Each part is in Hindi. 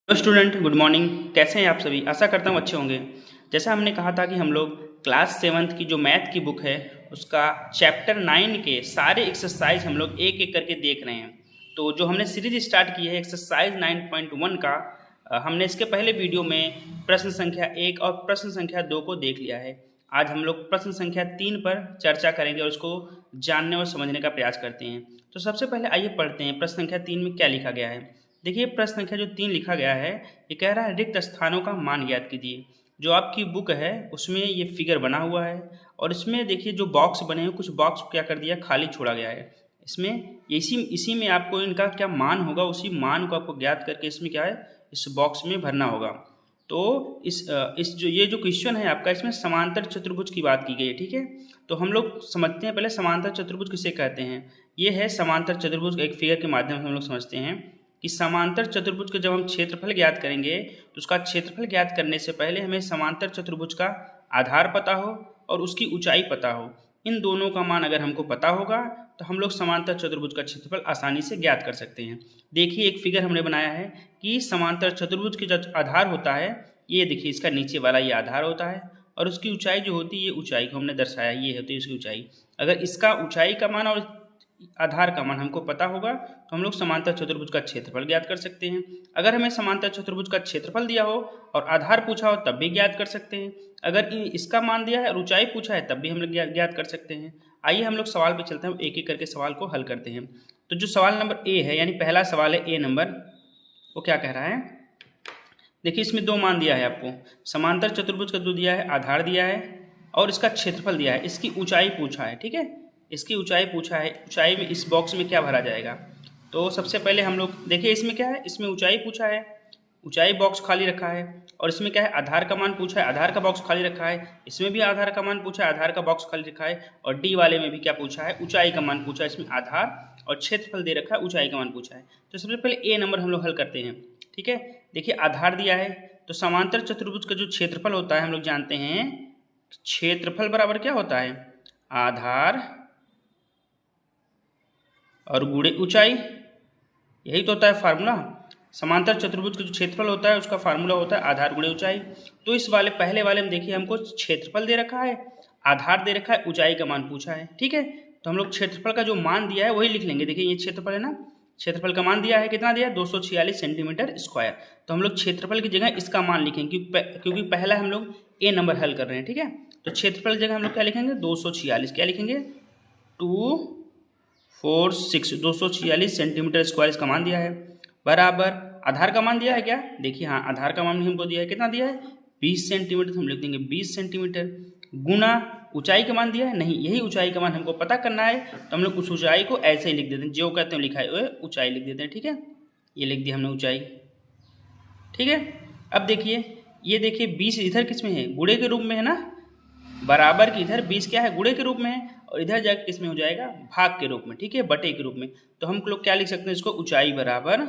Hello student, good morning. कैसे हैं आप सभी? आशा करता हूँ अच्छे होंगे। जैसा हमने कहा था कि हम लोग क्लास 7th की जो मैथ की बुक है उसका चैप्टर 9 के सारे एक्सरसाइज हम लोग एक एक करके देख रहे हैं। तो जो हमने सीरीज स्टार्ट की है एक्सरसाइज 9.1 का, हमने इसके पहले वीडियो में प्रश्न संख्या 1 और प्रश्न संख्या 2 को देख लिया है। आज हम लोग प्रश्न संख्या 3 पर चर्चा करेंगे और उसको जानने और समझने का प्रयास करते हैं। तो सबसे पहले आइए पढ़ते हैं प्रश्न संख्या 3 में क्या लिखा गया है। देखिए, प्रश्न संख्या जो 3 लिखा गया है ये कह रहा है रिक्त स्थानों का मान ज्ञात कीजिए। जो आपकी बुक है उसमें ये फिगर बना हुआ है और इसमें देखिए जो बॉक्स बने हैं कुछ बॉक्स क्या कर दिया, खाली छोड़ा गया है। इसमें इसी इसी में आपको इनका क्या मान होगा, उसी मान को आपको ज्ञात करके इसमें क्या है इस बॉक्स में भरना होगा। तो इस जो ये जो क्वेश्चन है आपका, इसमें समांतर चतुर्भुज की बात की गई है। ठीक है, तो हम लोग समझते हैं पहले समांतर चतुर्भुज किसे कहते हैं। ये है समांतर चतुर्भुज, एक फिगर के माध्यम से हम लोग समझते हैं कि समांतर चतुर्भुज का जब हम क्षेत्रफल ज्ञात करेंगे तो उसका क्षेत्रफल ज्ञात करने से पहले हमें समांतर चतुर्भुज का आधार पता हो और उसकी ऊंचाई पता हो। इन दोनों का मान अगर हमको पता होगा तो हम लोग समांतर चतुर्भुज का क्षेत्रफल आसानी से ज्ञात कर सकते हैं। देखिए, एक फिगर हमने बनाया है कि समांतर चतुर्भुज के जो आधार होता है, ये देखिए इसका नीचे वाला ये आधार होता है और उसकी ऊंचाई जो होती है, ये ऊंचाई को हमने दर्शाया, ये होती है इसकी ऊंचाई। अगर इसका ऊंचाई का मान और आधार का मान हमको पता होगा तो हम लोग समांतर चतुर्भुज का क्षेत्रफल ज्ञात कर सकते हैं। अगर हमें समांतर चतुर्भुज का क्षेत्रफल दिया हो और आधार पूछा हो तब भी ज्ञात कर सकते हैं। अगर इसका मान दिया है और ऊंचाई पूछा है तब भी हम लोग ज्ञात कर सकते हैं। आइए हम लोग सवाल पे चलते हैं, एक एक करके सवाल को हल करते हैं। तो जो सवाल नंबर ए है, यानी पहला सवाल है ए नंबर, वो क्या कह रहा है। देखिए, इसमें दो मान दिया है आपको, समांतर चतुर्भुज का जो दिया है आधार दिया है और इसका क्षेत्रफल दिया है, इसकी ऊंचाई पूछा है। ठीक है, इसकी ऊंचाई पूछा है। ऊंचाई में इस बॉक्स में क्या भरा जाएगा। तो सबसे पहले हम लोग देखिए इसमें क्या है, इसमें ऊंचाई पूछा है, ऊंचाई बॉक्स खाली रखा है। और इसमें क्या है, आधार का मान पूछा है, आधार का बॉक्स खाली रखा है। इसमें भी आधार का मान पूछा है, आधार का बॉक्स खाली रखा है। और डी वाले में भी क्या पूछा है, ऊंचाई का मान पूछा है। इसमें आधार और क्षेत्रफल दे रखा है, ऊंचाई का मान पूछा है। तो सबसे पहले ए नंबर हम लोग हल करते हैं। ठीक है, देखिए आधार दिया है तो समांतर चतुर्भुज का जो क्षेत्रफल होता है हम लोग जानते हैं, क्षेत्रफल बराबर क्या होता है, आधार और गुणे ऊंचाई। यही तो होता है फार्मूला। समांतर चतुर्भुज का जो क्षेत्रफल होता है उसका फार्मूला होता है आधार गुणे ऊंचाई। तो इस वाले पहले वाले में देखिए हमको क्षेत्रफल दे रखा है, आधार दे रखा है, ऊंचाई का मान पूछा है। ठीक है, तो हम लोग क्षेत्रफल का जो मान दिया है वही लिख लेंगे। देखिए ये क्षेत्रफल है ना, क्षेत्रफल का मान दिया है, कितना दिया है, 246 सेंटीमीटर स्क्वायर। तो हम लोग क्षेत्रफल की जगह इसका मान लिखेंगे क्योंकि पहला हम लोग ए नंबर हल कर रहे हैं। ठीक है, तो क्षेत्रफल की जगह हम लोग क्या लिखेंगे, 246, क्या लिखेंगे, 246 सेंटीमीटर स्क्वायर इसका मान दिया है, बराबर आधार का मान दिया है क्या, देखिए हाँ आधार का मान हमको दिया है, कितना दिया है, 20 सेंटीमीटर। तो हम लिख देंगे 20 सेंटीमीटर गुना ऊंचाई का मान दिया है, नहीं यही ऊंचाई का मान हमको पता करना है तो हम लोग उस ऊंचाई को ऐसे ही लिख देते हैं, जो कहते हैं लिखा है वो ऊंचाई लिख देते हैं। ठीक है, ये लिख दिया हमने ऊंचाई। ठीक है, अब देखिए ये देखिए 20 इधर किस में है, गुणे के रूप में है ना, बराबर की इधर 20 क्या है, गुणे के रूप में है और इधर जाकर किसमें हो जाएगा, भाग के रूप में। ठीक है, बटे के रूप में। तो हम लोग क्या लिख सकते हैं इसको, ऊंचाई बराबर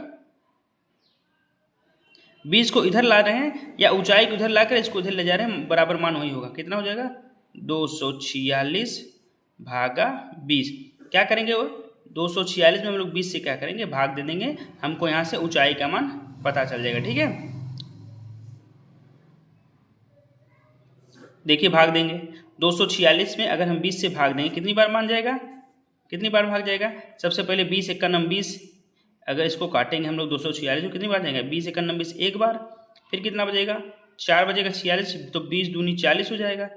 20 को इधर ला रहे हैं या ऊंचाई को इधर लाकर इसको इधर ले जा रहे हैं, बराबर मान वही होगा, कितना हो जाएगा, 246 भागा 20। क्या करेंगे वो 246 में हम लोग 20 से क्या करेंगे, भाग दे देंगे, हमको यहाँ से ऊंचाई का मान पता चल जाएगा। ठीक है, देखिए भाग देंगे 246 में अगर हम 20 से भाग देंगे कितनी बार मान जाएगा, कितनी बार भाग जाएगा, सबसे पहले 20 एक का नम 20, अगर इसको काटेंगे हम लोग 246 में कितनी बार जाएगा, 20 एक का नम 20 एक बार, फिर कितना बजेगा, 4 बजेगा 46, तो 20 दूनी 40 हो जाएगा,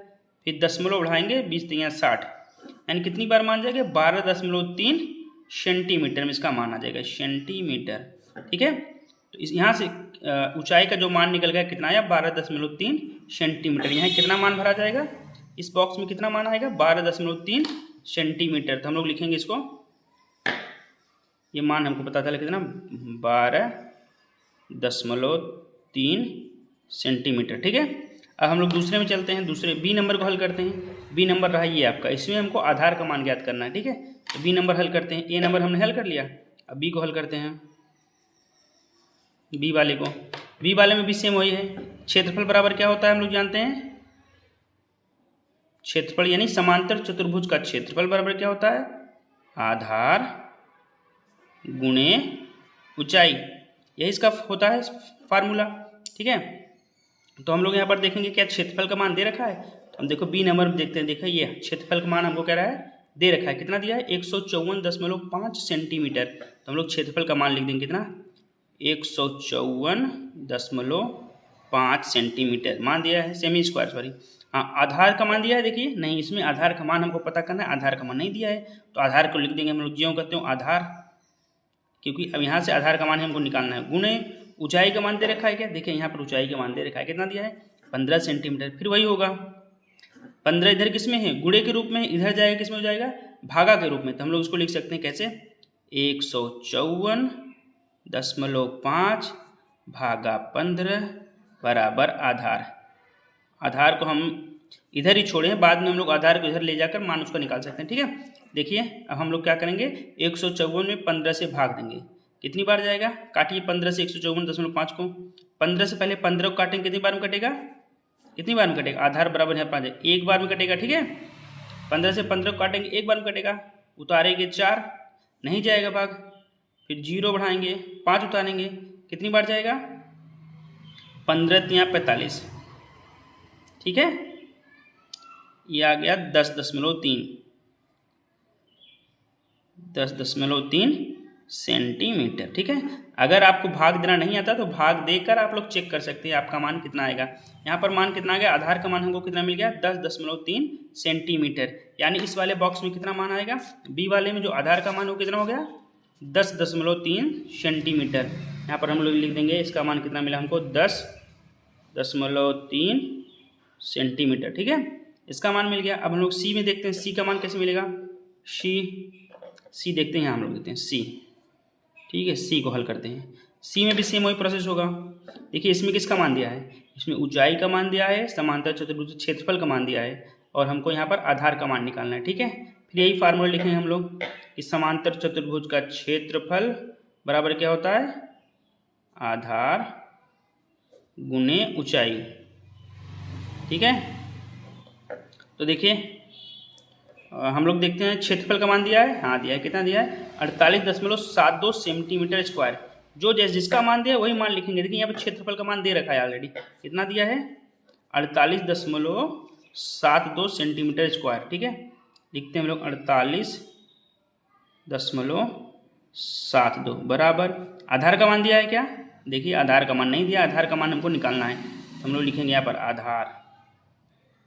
फिर दशमलव बढ़ाएंगे 20 3 60, यानी कितनी बार मान जाएगा, 12.3 सेंटीमीटर में इसका मान आ जाएगा, सेंटीमीटर। ठीक है, तो इस यहाँ से ऊंचाई का जो मान निकल गया कितना आया, 12.3 सेंटीमीटर। यहाँ कितना मान भरा जाएगा, इस बॉक्स में कितना मान आएगा, 12.3 सेंटीमीटर। तो हम लोग लिखेंगे इसको, ये मान हमको पता चला कितना, 12.3 सेंटीमीटर। ठीक है, अब हम लोग दूसरे में चलते हैं, दूसरे बी नंबर को हल करते हैं। बी नंबर रहा ये आपका, इसमें हमको आधार का मान ज्ञात करना है। ठीक है, तो बी नंबर हल करते हैं, ए नंबर हमने हल कर लिया, अब बी को हल करते हैं। बी वाले को, बी वाले में भी सेम वही है, क्षेत्रफल बराबर क्या होता है हम लोग जानते हैं, क्षेत्रफल यानी समांतर चतुर्भुज का क्षेत्रफल बराबर क्या होता है, आधार गुणे ऊंचाई, यही इसका होता है फार्मूला। ठीक है, तो हम लोग यहाँ पर देखेंगे क्या क्षेत्रफल का मान दे रखा है। तो हम देखो बी नंबर में देखते हैं, देखो ये क्षेत्रफल का मान हमको कह रहा है दे रखा है, कितना दिया है 154.5 सेंटीमीटर। तो हम लोग क्षेत्रफल का मान लिख देंगे कितना 154.5 सेंटीमीटर मान दिया है, सेमी स्क्वायर सॉरी। हाँ, आधार का मान दिया है, देखिए नहीं इसमें आधार का मान हमको पता करना है, आधार का मान नहीं दिया है, तो आधार को लिख देंगे हम लोग ज्यों करते हो आधार, क्योंकि अब यहाँ से आधार का मान हमको निकालना है। गुणे ऊंचाई का मान दे रखा है क्या, देखिए यहाँ पर ऊंचाई का मान दे रखा है, कितना दिया है 15 सेंटीमीटर। फिर वही होगा 15 इधर किस में है गुणे के रूप में, इधर जाएगा किस में हो जाएगा भागा के रूप में। तो हम लोग उसको लिख सकते हैं कैसे 154.5 भागा 15 बराबर आधार। आधार को हम इधर ही छोड़े हैं, बाद में हम लोग आधार को इधर ले जाकर मान उसका निकाल सकते हैं। ठीक है, देखिए अब हम लोग क्या करेंगे 154 में 15 से भाग देंगे, कितनी बार जाएगा काटिए 15 से 154.5 को, 15 से पहले 15 को काटेंगे, कितनी बार में कटेगा, कितनी बार में कटेगा आधार बराबर है 5 एक बार में कटेगा। ठीक है, 15 से 15 को काटेंगे एक बार में कटेगा, उतारेंगे 4 नहीं जाएगा भाग, फिर 0 बढ़ाएंगे 5 उतारेंगे, कितनी बार जाएगा 15 या 45। ठीक है, ये आ गया 10.3 सेंटीमीटर। ठीक है, अगर आपको भाग देना नहीं आता तो भाग देकर आप लोग चेक कर सकते हैं आपका मान कितना आएगा। यहाँ पर मान कितना आ गया, आधार का मान हमको कितना मिल गया 10.3 सेंटीमीटर, यानी इस वाले बॉक्स में कितना मान आएगा, बी वाले में जो आधार का मान हो कितना हो गया 10.3 सेंटीमीटर। यहाँ पर हम लोग लिख देंगे इसका मान कितना मिला हमको 10.3 सेंटीमीटर। ठीक है, इसका मान मिल गया। अब हम लोग सी में देखते हैं सी का मान कैसे मिलेगा, सी देखते हैं, हम लोग देखते हैं सी। ठीक है, सी को हल करते हैं, सी में भी सेम वही प्रोसेस होगा। देखिए इसमें किसका मान दिया है, इसमें ऊंचाई का मान दिया है, समांतर चतुर्भुज क्षेत्रफल का मान दिया है, और हमको यहाँ पर आधार का मान निकालना है। ठीक है, फिर यही फार्मूला लिखेंगे हम लोग कि समांतर चतुर्भुज का क्षेत्रफल बराबर क्या होता है आधार गुणे ऊंचाई। ठीक है, तो देखिए हम लोग देखते हैं क्षेत्रफल का मान दिया है, हाँ दिया है, कितना दिया है 48.72 सेंटीमीटर स्क्वायर। जो जिसका मान दिया है वही मान लिखेंगे। देखिए यहाँ पर क्षेत्रफल का मान दे रखा है ऑलरेडी, कितना दिया है 48.72 सेंटीमीटर स्क्वायर। ठीक है, लिखते हैं हम लोग 48.72 बराबर आधार का मान दिया है क्या, देखिए आधार का मान नहीं दिया, आधार का मान हमको निकालना है, तो हम लोग लिखेंगे यहाँ पर आधार,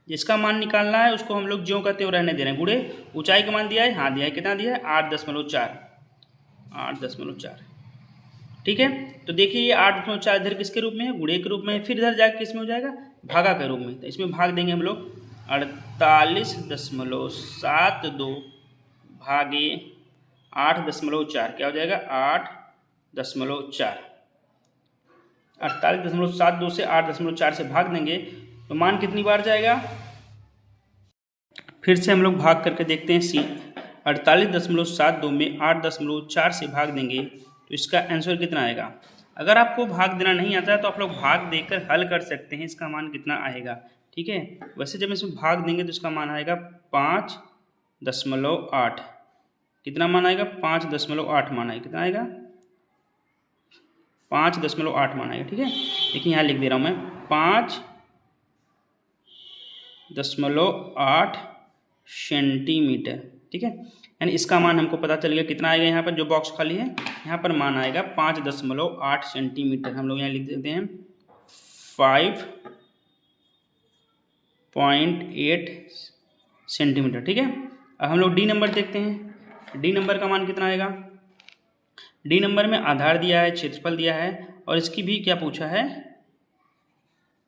जिसका मान निकालना है उसको हम लोग ज्यों करते हुए रहने दे रहे हैं। गुणे ऊंचाई का मान दिया है, हाँ दिया है, कितना दिया है 8.4। ठीक है, तो देखिए ये 8.4 इधर किसके रूप में है गुणे के रूप में है, फिर इधर जाकर किस में हो जाएगा भागा के रूप में, तो इसमें भाग देंगे हम लोग 48.72 भागे 8.4 क्या हो जाएगा 8.4। 48.72 से 8.4 से भाग देंगे तो मान कितनी बार जाएगा, फिर से हम लोग भाग करके देखते हैं सी। 48.72 में 8.4 से भाग देंगे तो इसका आंसर कितना आएगा। अगर आपको भाग देना नहीं आता है तो आप लोग भाग देकर हल कर सकते हैं, इसका मान कितना आएगा। ठीक है, वैसे जब इसमें भाग देंगे तो इसका मान आएगा 5.8। कितना मान आएगा 5.8 मान आएगा, कितना आएगा 5.8 मान आएगा। ठीक है, देखिए यहाँ लिख दे रहा हूँ मैं 5.8 सेंटीमीटर। ठीक है, यानी इसका मान हमको पता चल गया कितना आएगा, यहाँ पर जो बॉक्स खाली है यहाँ पर मान आएगा 5.8 सेंटीमीटर। हम लोग यहाँ लिख देते हैं 5.8 सेंटीमीटर। ठीक है, अब हम लोग डी नंबर देखते हैं, डी नंबर का मान कितना आएगा। डी नंबर में आधार दिया है, क्षेत्रफल दिया है, और इसकी भी क्या पूछा है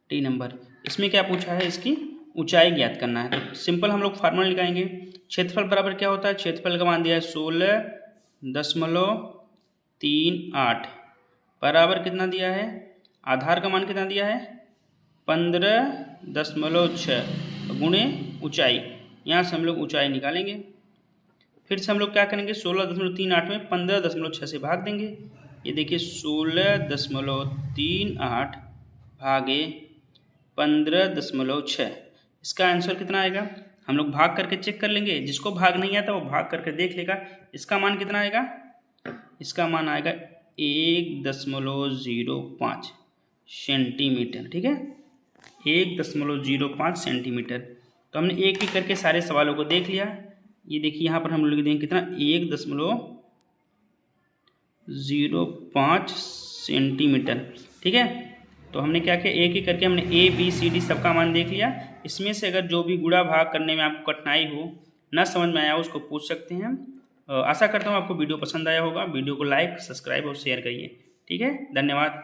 डी नंबर, इसमें क्या पूछा है इसकी ऊंचाई ज्ञात करना है। तो सिंपल हम लोग फार्मूला लगाएंगे, क्षेत्रफल बराबर क्या होता है, क्षेत्रफल का मान दिया है 16.38 बराबर कितना दिया है, आधार का मान कितना दिया है 15.6 गुणे ऊंचाई। यहाँ से हम लोग ऊंचाई निकालेंगे, फिर से हम लोग क्या करेंगे 16.38 में 15.6 से भाग देंगे। ये देखिए 16.38 भागे 15.6, इसका आंसर कितना आएगा हम लोग भाग करके चेक कर लेंगे, जिसको भाग नहीं आता वो भाग करके देख लेगा। इसका मान कितना आएगा, इसका मान आएगा 1.05। सेंटीमीटर। ठीक है, 1.05 सेंटीमीटर। तो हमने एक एक करके सारे सवालों को देख लिया। ये देखिए यहाँ पर हम लोग देंगे कितना, 1.05 सेंटीमीटर। ठीक है, तो हमने क्या किया, एक एक करके हमने ए बी सी डी सबका मान देख लिया। इसमें से अगर जो भी गुणा भाग करने में आपको कठिनाई हो, ना समझ में आया हो, उसको पूछ सकते हैं। आशा करता हूँ आपको वीडियो पसंद आया होगा। वीडियो को लाइक, सब्सक्राइब और शेयर करिए। ठीक है, धन्यवाद।